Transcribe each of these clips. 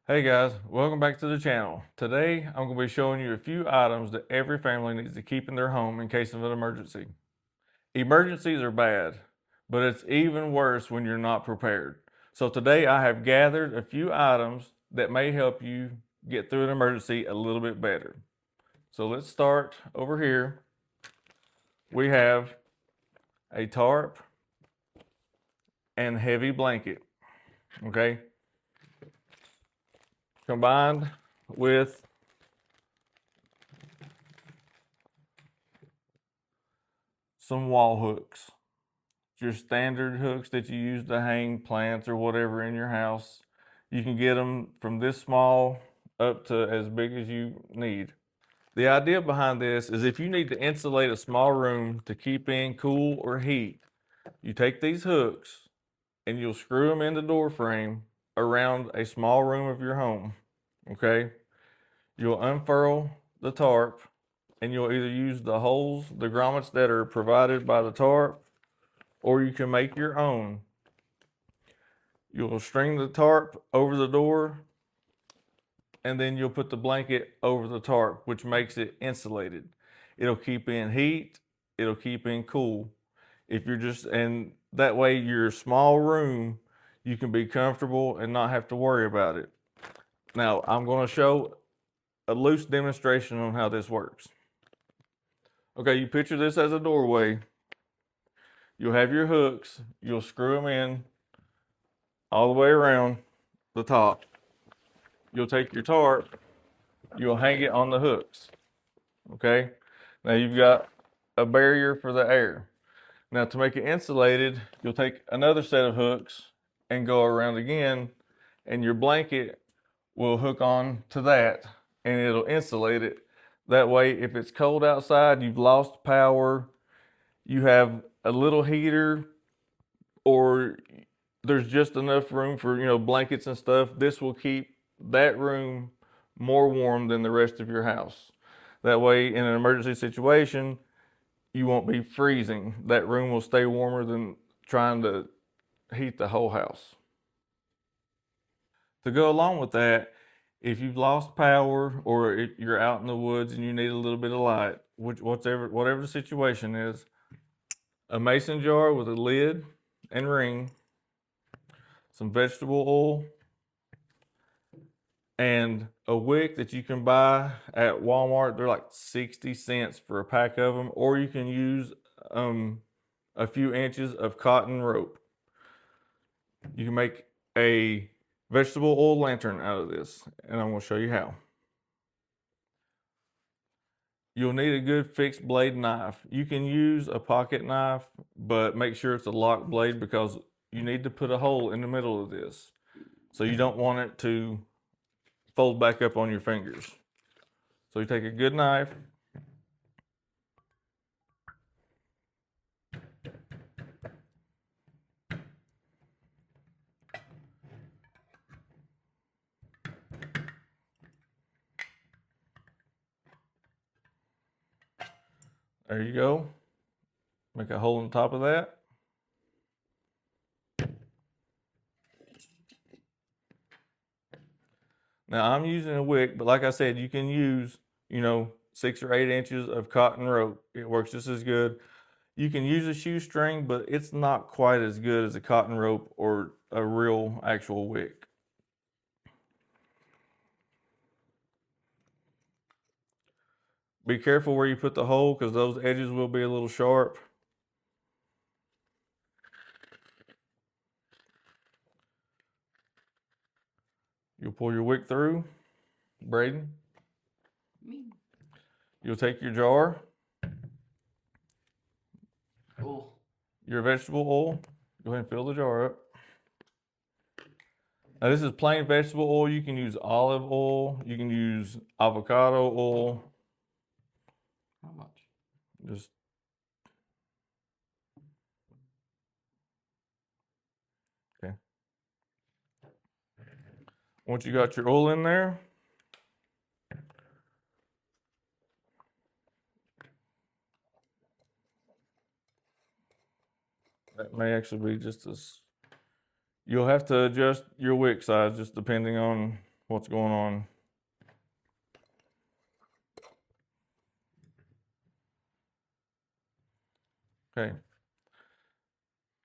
Hey guys, welcome back to the channel. Today I'm going to be showing you a few items that every family needs to keep in their home in case of an emergency. Emergencies are bad, but it's even worse when you're not prepared. So today I have gathered a few items that may help you get through an emergency a little bit better. So let's start over here. We have a tarp and heavy blanket, okay? Combined with some wall hooks. Your standard hooks that you use to hang plants or whatever in your house. You can get them from this small up to as big as you need. The idea behind this is if you need to insulate a small room to keep in cool or heat, you take these hooks and you'll screw them in the door frame around a small room of your home, okay? You'll unfurl the tarp and you'll either use the holes, the grommets that are provided by the tarp, or you can make your own. You'll string the tarp over the door and then you'll put the blanket over the tarp, which makes it insulated. It'll keep in heat, it'll keep in cool. And that way your small room, you can be comfortable and not have to worry about it. Now, I'm going to show a loose demonstration on how this works. Okay, you picture this as a doorway. You'll have your hooks, you'll screw them in all the way around the top. You'll take your tarp, you'll hang it on the hooks, okay? Now you've got a barrier for the air. Now to make it insulated, you'll take another set of hooks and go around again, and your blanket will hook on to that and it'll insulate it. That way, if it's cold outside, you've lost power, you have a little heater, or there's just enough room for, blankets and stuff, this will keep that room more warm than the rest of your house. That way, in an emergency situation, you won't be freezing. That room will stay warmer than trying to heat the whole house. To go along with that, if you've lost power or if you're out in the woods and you need a little bit of light, whatever the situation is, a mason jar with a lid and ring, some vegetable oil, and a wick that you can buy at Walmart. They're like 60 cents for a pack of them, or you can use a few inches of cotton rope. You can make a vegetable oil lantern out of this, and I'm going to show you how. You'll need a good fixed blade knife. You can use a pocket knife, but make sure it's a locked blade because you need to put a hole in the middle of this. So you don't want it to fold back up on your fingers. So you take a good knife, there you go. Make a hole in the top of that. Now I'm using a wick, but like I said, you can use, 6 or 8 inches of cotton rope. It works just as good. You can use a shoestring, but it's not quite as good as a cotton rope or a real actual wick. Be careful where you put the hole because those edges will be a little sharp. You'll pull your wick through, Braden. Me. You'll take your jar, Cool. your vegetable oil. Go ahead and fill the jar up. Now this is plain vegetable oil. You can use olive oil. You can use avocado oil. How much? Just okay. Once you got your oil in there, that may actually be just as, you'll have to adjust your wick size just depending on what's going on. Okay.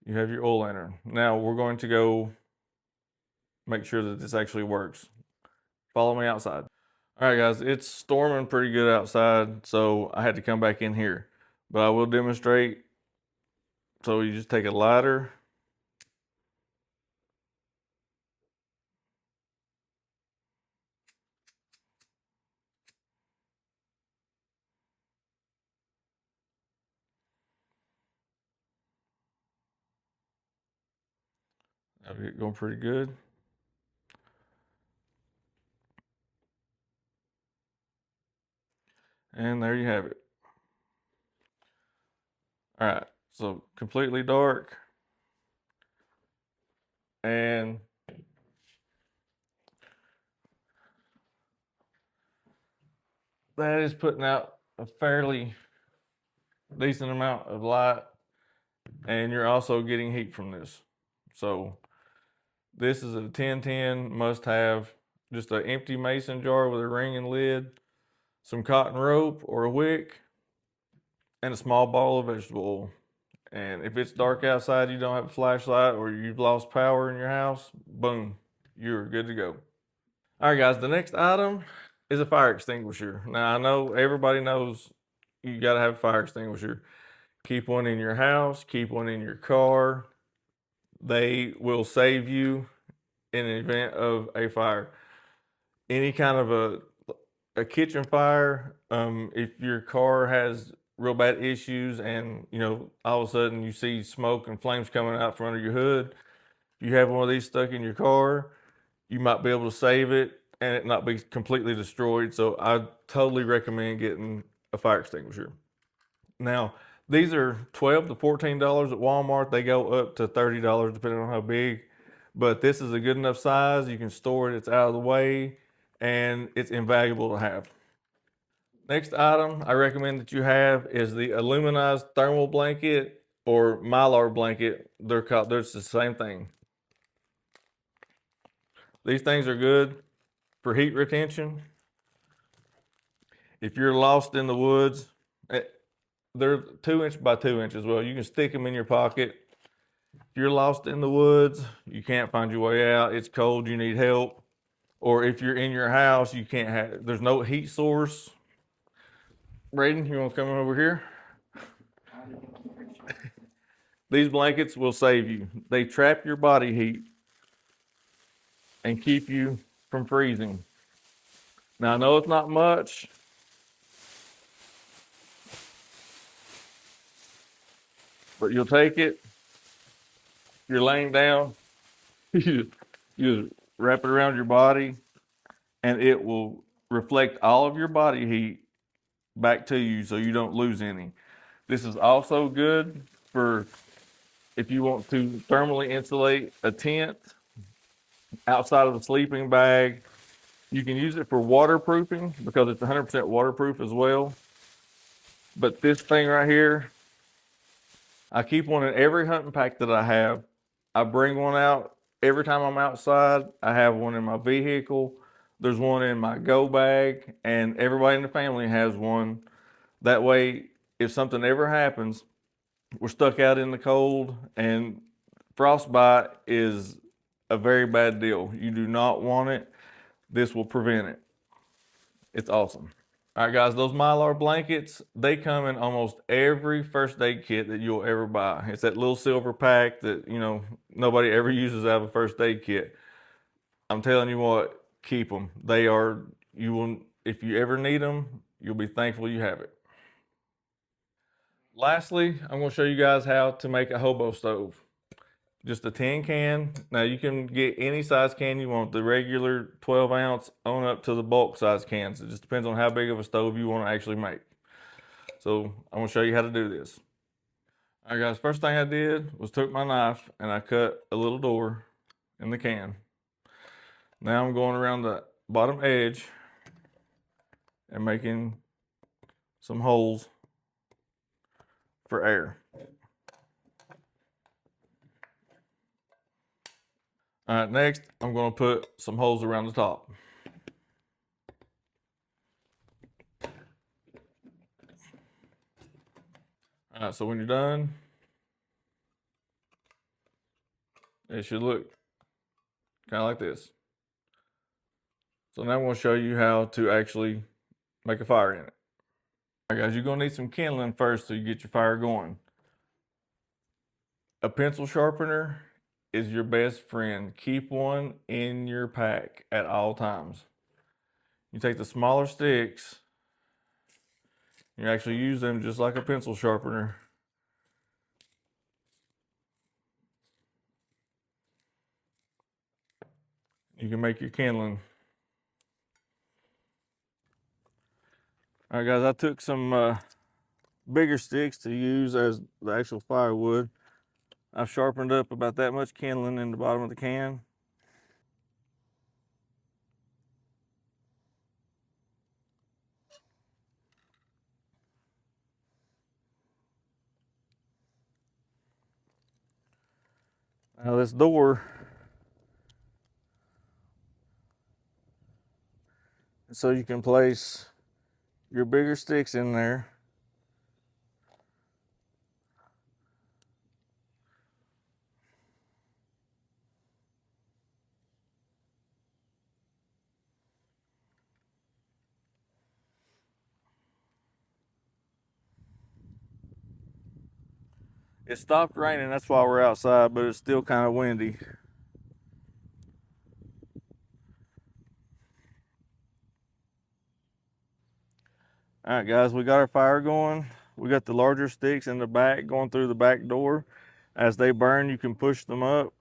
You have your oil lantern. Now we're going to go make sure that this actually works. Follow me outside. All right, guys, it's storming pretty good outside, so I had to come back in here. But I will demonstrate. So you just take a lighter. That'll get going pretty good. And there you have it. All right, so completely dark. And that is putting out a fairly decent amount of light. And you're also getting heat from this. So this is a 1010 must have. Just an empty mason jar with a ring and lid, some cotton rope or a wick, and a small bottle of vegetable oil. And if it's dark outside, you don't have a flashlight, or you've lost power in your house, boom, you're good to go. All right, guys, the next item is a fire extinguisher. Now, I know everybody knows you got to have a fire extinguisher. Keep one in your house, keep one in your car. They will save you in an event of a fire. Any kind of a kitchen fire, if your car has real bad issues and all of a sudden you see smoke and flames coming out from under your hood, if you have one of these stuck in your car, you might be able to save it and it not be completely destroyed. So I totally recommend getting a fire extinguisher. Now, these are $12 to $14 at Walmart. They go up to $30 depending on how big. But this is a good enough size. You can store it, it's out of the way, and it's invaluable to have. Next item I recommend that you have is the aluminized thermal blanket or mylar blanket. They're the same thing. These things are good for heat retention. If you're lost in the woods, they're 2 inch by 2 inch as well. You can stick them in your pocket. If you're lost in the woods, you can't find your way out, it's cold, you need help, or if you're in your house, you can't have, there's no heat source. Braden, you want to come over here? These blankets will save you. They trap your body heat and keep you from freezing. Now, I know it's not much, but you'll take it. You're laying down, you just wrap it around your body, and it will reflect all of your body heat back to you so you don't lose any. This is also good for if you want to thermally insulate a tent outside of the sleeping bag. You can use it for waterproofing because it's 100% waterproof as well. But this thing right here, I keep one in every hunting pack that I have. I bring one out every time I'm outside. I have one in my vehicle. There's one in my go bag, and everybody in the family has one. That way, if something ever happens, we're stuck out in the cold, and frostbite is a very bad deal. You do not want it. This will prevent it. It's awesome. All right, guys, those mylar blankets, they come in almost every first aid kit that you'll ever buy. It's that little silver pack that, nobody ever uses out of a first aid kit. I'm telling you what, keep them. You will, if you ever need them, you'll be thankful you have it. Lastly, I'm going to show you guys how to make a hobo stove. Just a tin can. Now you can get any size can you want, the regular 12 ounce on up to the bulk size cans. It just depends on how big of a stove you want to actually make. So I'm going to show you how to do this. All right, guys, first thing I did was took my knife and I cut a little door in the can. Now I'm going around the bottom edge and making some holes for air. All right, next I'm going to put some holes around the top. All right, so when you're done, it should look kind of like this. So now I'm going to show you how to actually make a fire in it. All right, guys, you're going to need some kindling first so you get your fire going. A pencil sharpener is your best friend. Keep one in your pack at all times. You take the smaller sticks, you actually use them just like a pencil sharpener. You can make your kindling. All right, guys, I took some bigger sticks to use as the actual firewood. I've sharpened up about that much kindling in the bottom of the can. Now this door, so you can place your bigger sticks in there. It stopped raining, that's why we're outside, but it's still kind of windy. All right, guys, we got our fire going. We got the larger sticks in the back going through the back door. As they burn, you can push them up.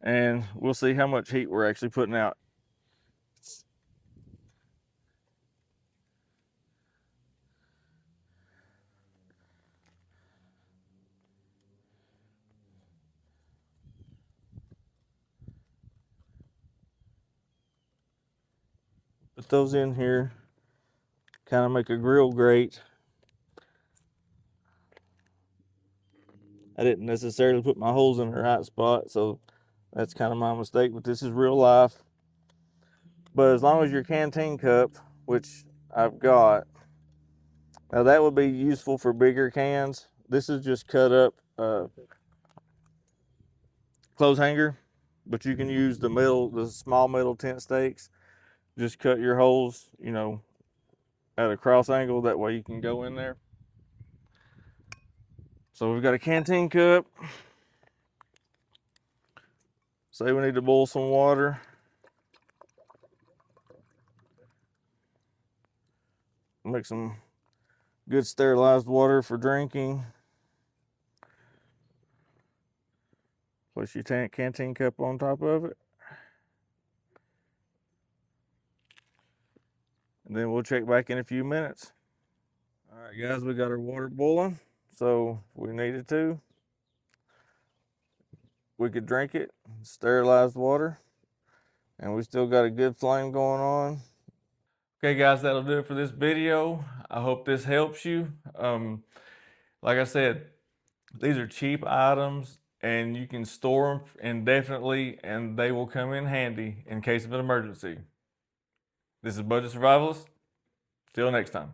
And we'll see how much heat we're actually putting out. Put those in here, kind of make a grill grate. I didn't necessarily put my holes in the right spot, so that's kind of my mistake, but this is real life. But as long as your canteen cup, which I've got, now that would be useful for bigger cans. This is just cut up clothes hanger, but you can use the small metal tent stakes. Just cut your holes, you know, at a cross angle. That way you can go in there. So we've got a canteen cup. Say we need to boil some water. Make some good sterilized water for drinking. Place your canteen cup on top of it. And then we'll check back in a few minutes. All right, guys, we got our water boiling. So if we needed to, we could drink it, sterilized water. And we still got a good flame going on. Okay, guys, that'll do it for this video. I hope this helps you. Like I said, these are cheap items and you can store them indefinitely and they will come in handy in case of an emergency. This is Budget Survivalist. Till next time.